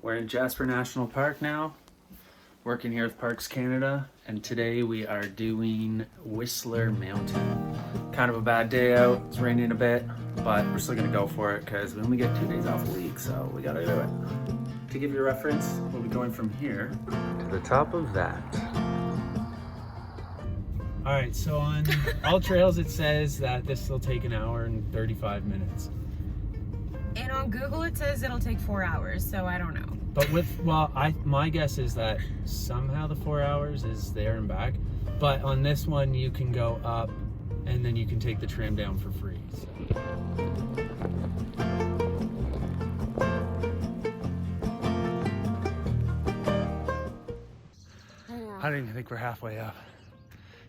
We're in Jasper National Park now, working here with Parks Canada, and today we are doing Whistler Mountain. Kind of a bad day out, it's raining a bit, but we're still gonna go for it because we only get 2 days off a week, so we gotta do it. To give you a reference, we'll be going from here to the top of that. All right, so on all trails it says that this will take an hour and 35 minutes. And on Google it says it'll take 4 hours, so I don't know. But my guess is that somehow the 4 hours is there and back. But on this one, you can go up and then you can take the tram down for free. So. I don't even think we're halfway up.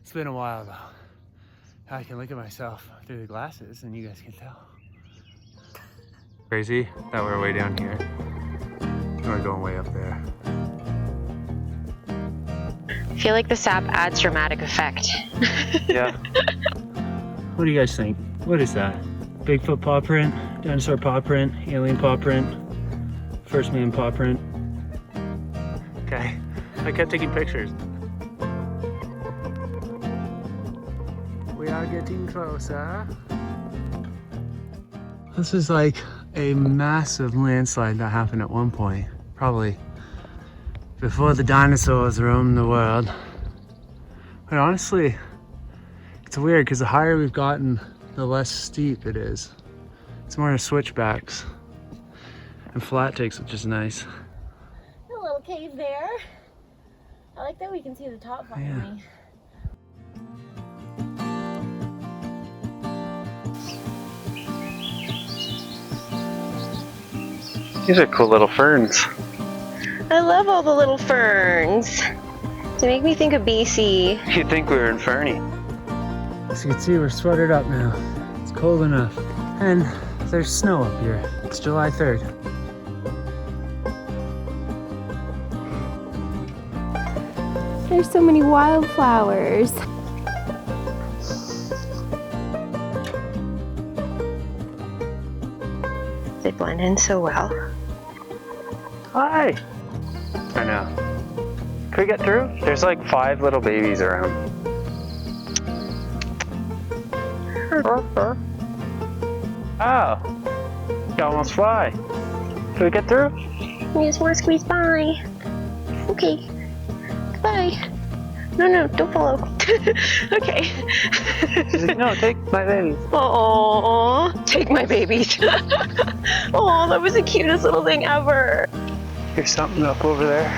It's been a while though. I can look at myself through the glasses and you guys can tell. Crazy that we're way down here. We're going way up there. I feel like the sap adds dramatic effect. Yeah. What do you guys think? What is that? Bigfoot paw print? Dinosaur paw print? Alien paw print? First man paw print? Okay. I kept taking pictures. We are getting closer. This is like a massive landslide that happened at one point. Probably before the dinosaurs roamed the world. But honestly, it's weird because the higher we've gotten, the less steep it is. It's more switchbacks and flat takes, which is nice. A little cave there. I like that we can see the top finally. Yeah. These are cool little ferns. I love all the little ferns. They make me think of BC. You'd think we were in Fernie. As you can see, we're sweatered up now. It's cold enough. And there's snow up here. It's July 3rd. There's so many wildflowers. They blend in so well. Hi! I know. Could we get through? There's like 5 little babies around. Oh! You almost fly. Can we get through? We just want to squeeze by. Okay. Goodbye. No, don't follow. Okay. She's like, no, take my babies. Aww, take my babies. Oh, that was the cutest little thing ever. There's something up over there.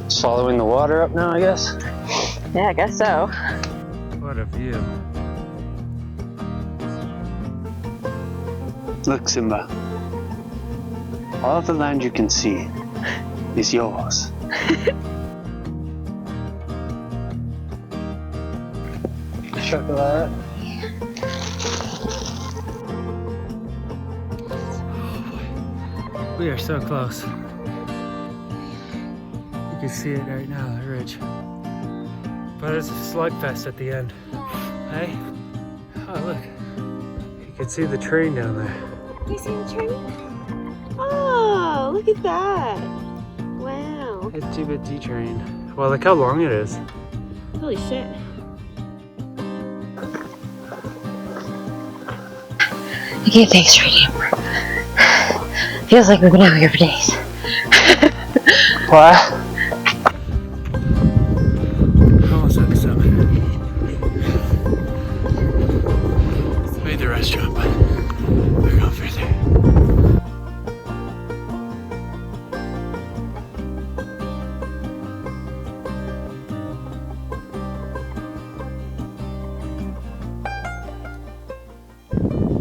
Just following the water up now, I guess. Yeah, I guess so. What a view. Look, Simba. All of the land you can see is yours. Chocolate. We are so close. You can see it right now, the ridge. But it's a slugfest at the end. Hey? Oh, look. You can see the train down there. You see the train? Oh, look at that. Wow. It's too bit D-train. Well, look how long it is. Holy shit. Okay, thanks, Radium. Feels like we've been out here for days. What? Almost at the summit. Made the restaurant, but we're going further.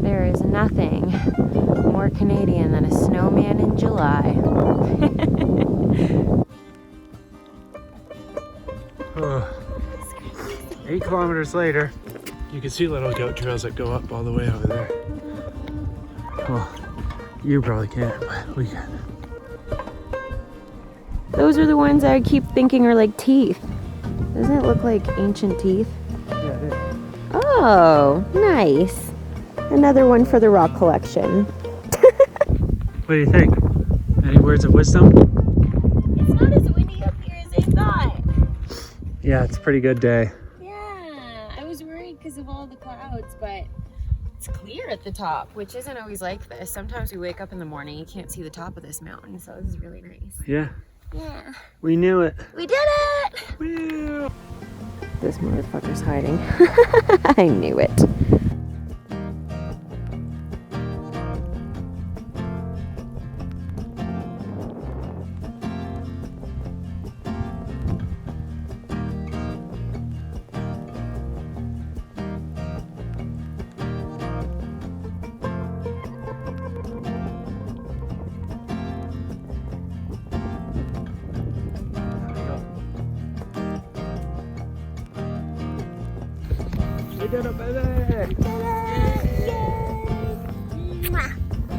There is nothing more Canadian than a snowman in July. 8 kilometers later, you can see little goat trails that go up all the way over there. Well, you probably can't, but we can. Those are the ones I keep thinking are like teeth. Doesn't it look like ancient teeth? Yeah, it is. Oh, Oh, nice. Another one for the rock collection. What do you think? Any words of wisdom? It's not as windy up here as I thought. Yeah, it's a pretty good day. Yeah, I was worried because of all the clouds, but it's clear at the top, which isn't always like this. Sometimes we wake up in the morning, you can't see the top of this mountain, so this is really nice. Yeah. Yeah. We knew it. We did it! Woo! This motherfucker's hiding. I knew it. We did it, baby!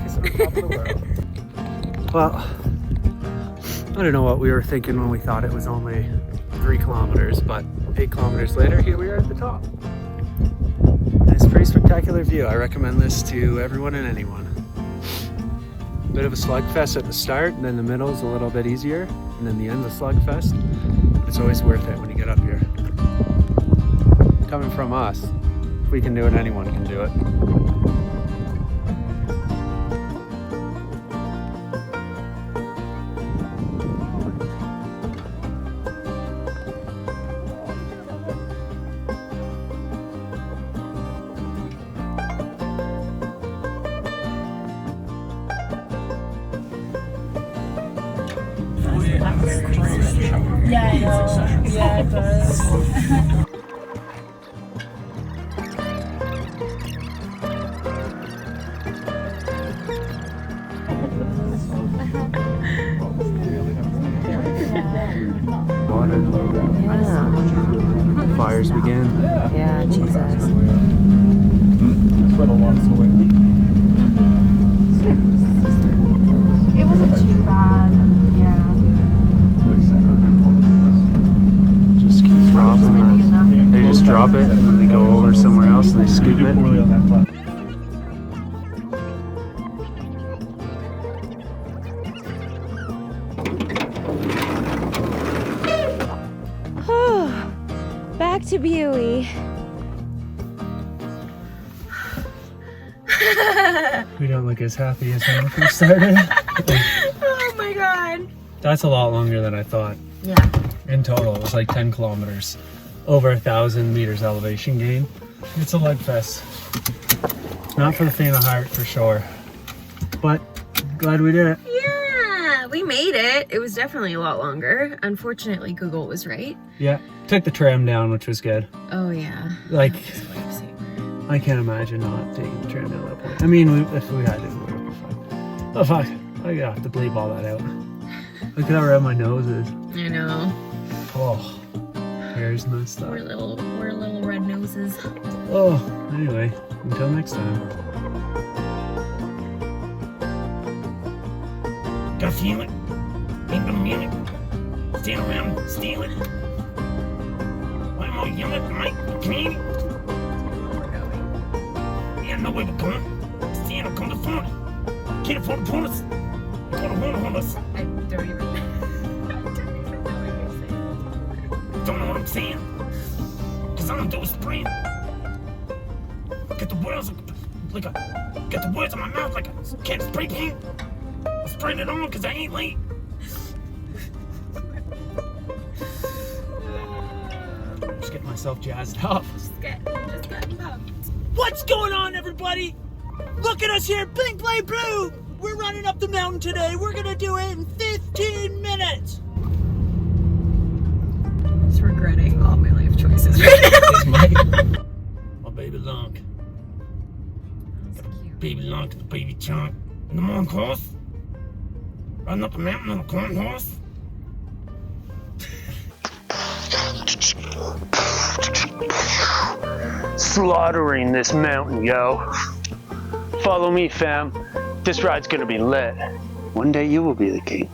Kiss on top of the world. Well, I don't know what we were thinking when we thought it was only 3 kilometers, but 8 kilometers later, here we are at the top. And it's a pretty spectacular view. I recommend this to everyone and anyone. Bit of a slugfest at the start, and then the middle's a little bit easier, and then the end's a slugfest. It's always worth it when you get up here. Coming from us, if we can do it, anyone can do it. Yeah, I know. Yeah, it does. Water. Yeah. Fires begin. Yeah, Jesus. It wasn't too bad. Yeah. Just keep dropping. They just drop it and then they go over somewhere else and they scoop it. Back to Buey. We don't look as happy as when we first started. Oh my god. That's a lot longer than I thought. Yeah. In total, it was like 10 kilometers. Over 1,000 meters elevation gain. It's a lug fest. Not for the faint of heart, for sure. But glad we did it. Yeah, we made it. It was definitely a lot longer. Unfortunately, Google was right. Yeah, took the tram down, which was good. Oh yeah. Like, That was a lifesaver. I can't imagine not taking the tram down at that point. I mean, if we had to, we would have been fine. Oh fuck, I have to bleep all that out. Look at how red my nose is. I know. Oh, hair's messed up. We're little red noses. Oh, anyway, until next time. Gotta feel it. Ain't gonna feel it. Stand around, steal it. Why am I yelling at my Canadian? Yeah, no way we're going. Stand up, come to front. Can't afford to pull us. You're gonna wanna hold us. I don't even know Don't know what I'm saying? Cause all I'm doing is spraying. Get the words like a, get the words in my mouth like a can of spray paint. I'm spraying it on cause I ain't late. Just getting myself jazzed up. Just getting pumped. What's going on, everybody? Look at us here, Blink Blade Blue! We're running up the mountain today. We're gonna do it in 15 minutes. Just regretting all my life choices right now. My baby lump. Baby lump to the baby chunk. And the monk horse. Running up the mountain on a corn horse. Slaughtering this mountain, yo. Follow me, fam. This ride's gonna be lit. One day you will be the king.